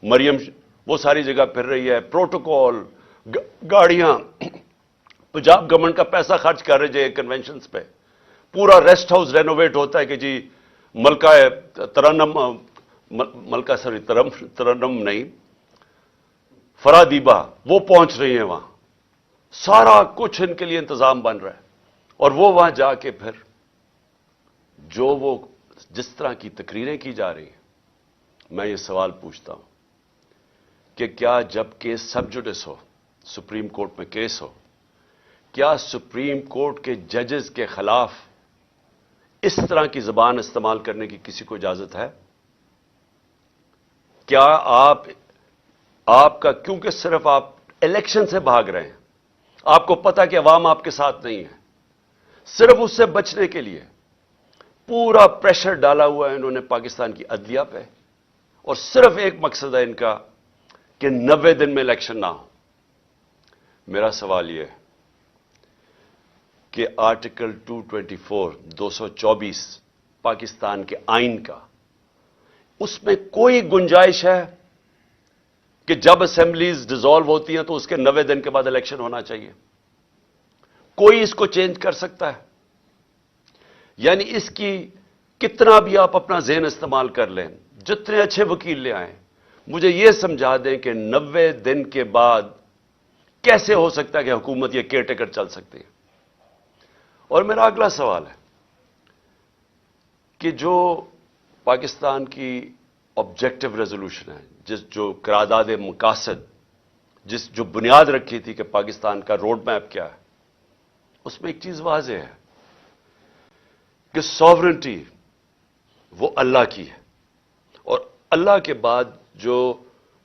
مریم وہ ساری جگہ پھر رہی ہے، پروٹوکول، گاڑیاں، پنجاب گورنمنٹ کا پیسہ خرچ کر رہے ہیں کنونشنز پہ، پورا ریسٹ ہاؤس رینوویٹ ہوتا ہے کہ جی ملکہ ترنم، ملکہ سوری ترنم نہیں، فرادیبہ وہ پہنچ رہی ہیں وہاں، سارا کچھ ان کے لیے انتظام بن رہا ہے، اور وہ وہاں جا کے پھر جو وہ جس طرح کی تقریریں کی جا رہی ہیں، میں یہ سوال پوچھتا ہوں کہ کیا جب کیس سب جوڈس ہو، سپریم کورٹ میں کیس ہو، کیا سپریم کورٹ کے ججز کے خلاف اس طرح کی زبان استعمال کرنے کی کسی کو اجازت ہے؟ کیا آپ کا، کیونکہ صرف آپ الیکشن سے بھاگ رہے ہیں، آپ کو پتا کہ عوام آپ کے ساتھ نہیں ہے، صرف اس سے بچنے کے لیے پورا پریشر ڈالا ہوا ہے انہوں نے پاکستان کی عدلیہ پہ، اور صرف ایک مقصد ہے ان کا کہ 90 دن میں الیکشن نہ ہو۔ میرا سوال یہ ہے کہ آرٹیکل 224 224 پاکستان کے آئین کا، اس میں کوئی گنجائش ہے کہ جب اسمبلیز ڈیزالو ہوتی ہیں تو اس کے 90 دن کے بعد الیکشن ہونا چاہیے؟ کوئی اس کو چینج کر سکتا ہے؟ یعنی اس کی کتنا بھی آپ اپنا ذہن استعمال کر لیں، جتنے اچھے وکیل لے آئیں، مجھے یہ سمجھا دیں کہ 90 دن کے بعد کیسے ہو سکتا ہے کہ حکومت یہ کیئر ٹیکر چل سکتی ہے؟ اور میرا اگلا سوال ہے کہ جو پاکستان کی آبجیکٹو ریزولوشن ہے، جو قرارداد مقاصد، جو بنیاد رکھی تھی کہ پاکستان کا روڈ میپ کیا ہے، اس میں ایک چیز واضح ہے کہ سوورنٹی وہ اللہ کی ہے، اور اللہ کے بعد جو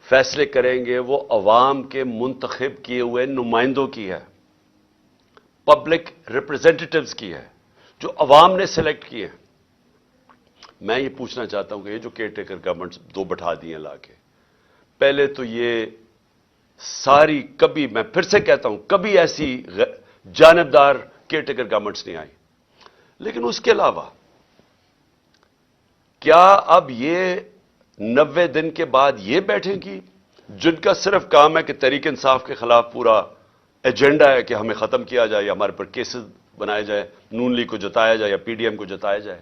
فیصلے کریں گے وہ عوام کے منتخب کیے ہوئے نمائندوں کی ہے، پبلک ریپرزینٹیٹوز کی ہے، جو عوام نے سلیکٹ کیے ہیں۔ میں یہ پوچھنا چاہتا ہوں کہ یہ جو کیئر ٹیکر گورنمنٹس دو بٹھا دی ہیں لا کے، پہلے تو یہ ساری، کبھی میں پھر سے کہتا ہوں، کبھی ایسی جانبدار کیئر ٹیکر گورنمنٹس نہیں آئی، لیکن اس کے علاوہ کیا اب یہ 90 دن کے بعد یہ بیٹھیں گی جن کا صرف کام ہے کہ تحریک انصاف کے خلاف پورا ایجنڈا ہے کہ ہمیں ختم کیا جائے یا ہمارے پر کیسز بنائے جائے، نون لیگ کو جتایا جائے یا پی ڈی ایم کو جتایا جائے؟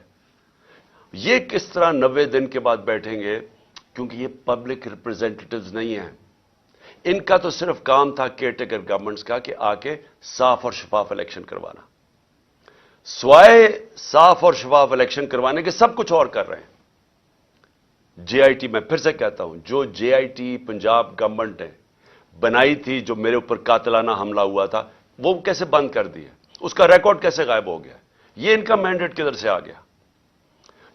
یہ کس طرح 90 دن کے بعد بیٹھیں گے؟ کیونکہ یہ پبلک ریپرزینٹیٹوز نہیں ہیں، ان کا تو صرف کام تھا کیئر ٹیکر گورنمنٹس کا کہ آ کے صاف اور شفاف الیکشن کروانا، سوائے صاف اور شفاف الیکشن کروانے کے سب کچھ اور کر رہے ہیں۔ جے آئی ٹی، میں پھر سے کہتا ہوں، جو جے آئی ٹی پنجاب گورنمنٹ نے بنائی تھی، جو میرے اوپر قاتلانہ حملہ ہوا تھا، وہ کیسے بند کر دی ہے؟ اس کا ریکارڈ کیسے غائب ہو گیا؟ یہ ان کا مینڈیٹ کدھر سے آ گیا؟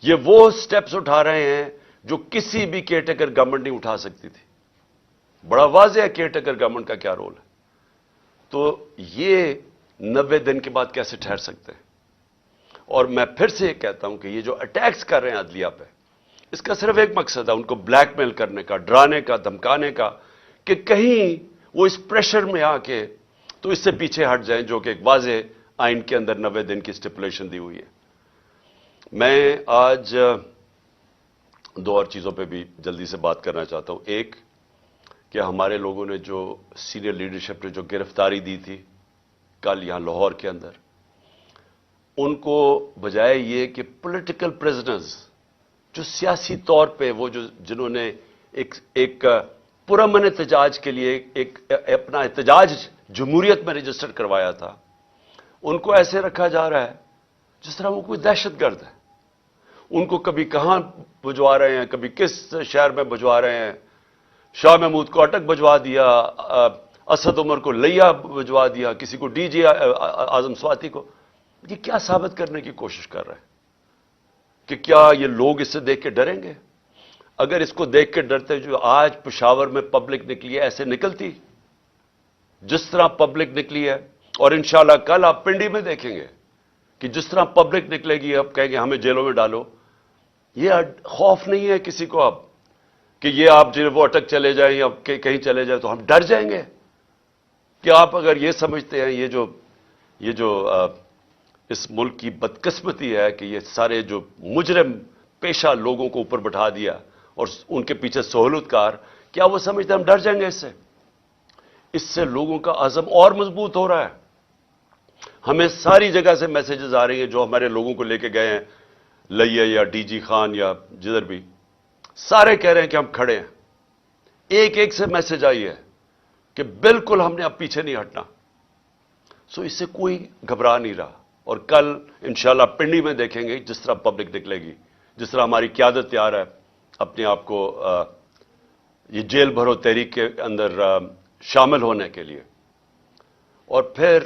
یہ وہ سٹیپس اٹھا رہے ہیں جو کسی بھی کیئر ٹیکر گورنمنٹ نہیں اٹھا سکتی تھی۔ بڑا واضح ہے کیئر ٹیکر گورنمنٹ کا کیا رول ہے۔ تو یہ 90 دن کے بعد کیسے ٹھہر سکتے ہیں؟ اور میں پھر سے یہ کہتا ہوں کہ یہ جو اٹیکس کر رہے ہیں عدلیہ پہ، اس کا صرف ایک مقصد ہے، ان کو بلیک میل کرنے کا، ڈرانے کا، دھمکانے کا، کہ کہیں وہ اس پریشر میں آ کے تو اس سے پیچھے ہٹ جائیں، جو کہ ایک واضح آئین کے اندر 90 دن کی اسٹیپولیشن دی ہوئی ہے۔ میں آج دو اور چیزوں پہ بھی جلدی سے بات کرنا چاہتا ہوں۔ ایک کہ ہمارے لوگوں نے جو سینئر لیڈرشپ نے جو گرفتاری دی تھی کل یہاں لاہور کے اندر، ان کو بجائے یہ کہ پولیٹیکل پریزنرز، جو سیاسی طور پہ وہ جنہوں نے ایک پرامن احتجاج کے لیے ایک اپنا احتجاج جمہوریت میں رجسٹر کروایا تھا، ان کو ایسے رکھا جا رہا ہے جس طرح وہ کوئی دہشت گرد ہے۔ ان کو کبھی کہاں بھجوا رہے ہیں، کبھی کس شہر میں بھجوا رہے ہیں، شاہ محمود کو اٹک بھجوا دیا، اسد عمر کو لیا بھجوا دیا، کسی کو ڈی جی اعظم سواتی کو۔ یہ کیا ثابت کرنے کی کوشش کر رہے ہیں کہ کیا یہ لوگ اس سے دیکھ کے ڈریں گے؟ اگر اس کو دیکھ کے ڈرتے جو آج پشاور میں پبلک نکلی ہے ایسے نکلتی جس طرح پبلک نکلی ہے، اور انشاءاللہ کل آپ پنڈی میں دیکھیں گے کہ جس طرح پبلک نکلے گی، اب کہیں گے ہمیں جیلوں میں ڈالو۔ یہ خوف نہیں ہے کسی کو اب کہ یہ آپ جو وہ اٹک چلے جائیں یا کہیں چلے جائیں تو ہم ڈر جائیں گے؟ کہ آپ اگر یہ سمجھتے ہیں یہ جو اس ملک کی بدقسمتی ہے کہ یہ سارے جو مجرم پیشہ لوگوں کو اوپر بٹھا دیا اور ان کے پیچھے سہولت کار کیا وہ سمجھتے ہم ڈر جائیں گے اس سے لوگوں کا عزم اور مضبوط ہو رہا ہے. ہمیں ساری جگہ سے میسیجز آ رہی ہیں جو ہمارے لوگوں کو لے کے گئے ہیں لئیے یا ڈی جی خان یا جدھر بھی, سارے کہہ رہے ہیں کہ ہم کھڑے ہیں. ایک ایک سے میسج آئی ہے کہ بالکل ہم نے اب پیچھے نہیں ہٹنا. سو اس سے کوئی گھبرا نہیں رہا. اور کل انشاءاللہ پنڈی میں دیکھیں گے جس طرح پبلک نکلے گی, جس طرح ہماری قیادت تیار ہے اپنے آپ کو یہ جیل بھرو تحریک کے اندر شامل ہونے کے لیے. اور پھر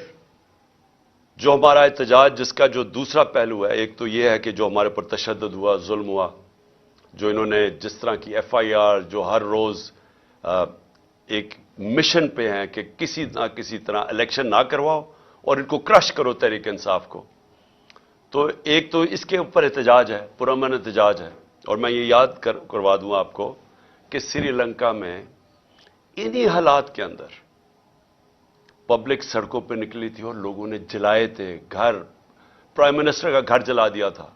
جو ہمارا احتجاج جس کا جو دوسرا پہلو ہے, ایک تو یہ ہے کہ جو ہمارے پر تشدد ہوا, ظلم ہوا, جو انہوں نے جس طرح کی ایف آئی آر جو ہر روز ایک مشن پہ ہیں کہ کسی نہ کسی طرح الیکشن نہ کرواؤ اور ان کو کرش کرو تحریک انصاف کو. تو ایک تو اس کے اوپر احتجاج ہے, پرامن احتجاج ہے. اور میں یہ یاد کروا دوں آپ کو کہ سری لنکا میں انہی حالات کے اندر پبلک سڑکوں پہ نکلی تھی اور لوگوں نے جلائے تھے گھر, پرائم منسٹر کا گھر جلا دیا تھا,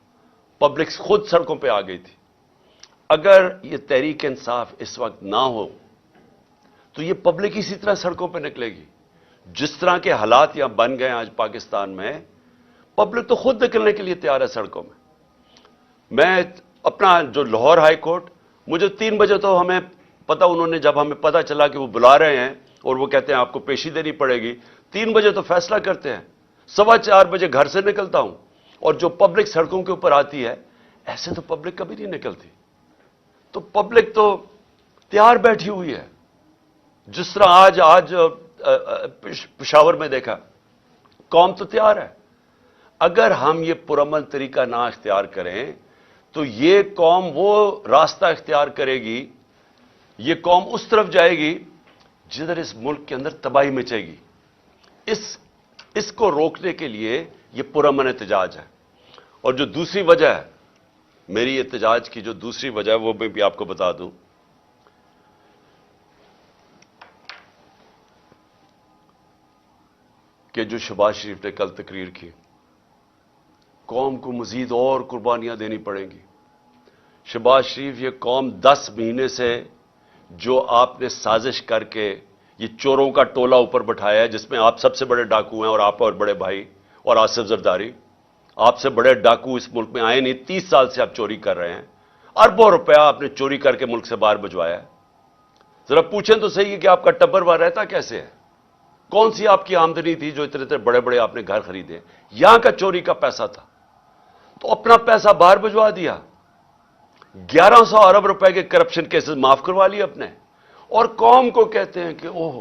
پبلک خود سڑکوں پہ آ گئی تھی. اگر یہ تحریک انصاف اس وقت نہ ہو تو یہ پبلک اسی طرح سڑکوں پہ نکلے گی. جس طرح کے حالات یہاں بن گئے آج پاکستان میں, پبلک تو خود نکلنے کے لیے تیار ہے سڑکوں میں. میں اپنا جو لاہور ہائی کورٹ, مجھے 3 بجے تو ہمیں پتا, انہوں نے جب ہمیں پتا چلا کہ وہ بلا رہے ہیں اور وہ کہتے ہیں آپ کو پیشی دینی پڑے گی, 3 بجے تو فیصلہ کرتے ہیں, 4:15 بجے گھر سے نکلتا ہوں. اور جو پبلک سڑکوں کے اوپر آتی ہے, ایسے تو پبلک کبھی نہیں نکلتی. تو پبلک تو تیار بیٹھی ہوئی ہے. جس طرح آج پشاور میں دیکھا, قوم تو تیار ہے. اگر ہم یہ پرامن طریقہ نہ اختیار کریں تو یہ قوم وہ راستہ اختیار کرے گی, یہ قوم اس طرف جائے گی جدھر اس ملک کے اندر تباہی مچے گی. اس کو روکنے کے لیے یہ پرامن احتجاج ہے. اور جو دوسری وجہ ہے میری احتجاج کی, جو دوسری وجہ ہے وہ میں بھی آپ کو بتا دوں کہ جو شہباز شریف نے کل تقریر کی, قوم کو مزید اور قربانیاں دینی پڑیں گی. شہباز شریف, یہ قوم 10 مہینے سے جو آپ نے سازش کر کے یہ چوروں کا ٹولہ اوپر بٹھایا ہے, جس میں آپ سب سے بڑے ڈاکو ہیں اور آپ اور بڑے بھائی اور آصف زرداری, آپ سے بڑے ڈاکو اس ملک میں آئے نہیں. 30 سال سے آپ چوری کر رہے ہیں, اربوں روپیہ آپ نے چوری کر کے ملک سے باہر بھجوایا ہے. ذرا پوچھیں تو صحیح ہے کہ آپ کا ٹبر وہاں رہتا کیسے ہے؟ کون سی آپ کی آمدنی تھی جو اتنے اتنے بڑے بڑے آپ نے گھر خریدے؟ یہاں کا چوری کا پیسہ تھا, تو اپنا پیسہ باہر بھجوا دیا. 1100 ارب روپے کے کرپشن کیسز معاف کروا لیے اپنے, اور قوم کو کہتے ہیں کہ اوہ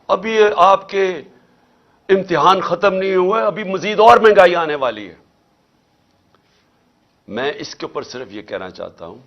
ابھی آپ کے امتحان ختم نہیں ہوئے, ابھی مزید اور مہنگائی آنے والی ہے. میں اس کے اوپر صرف یہ کہنا چاہتا ہوں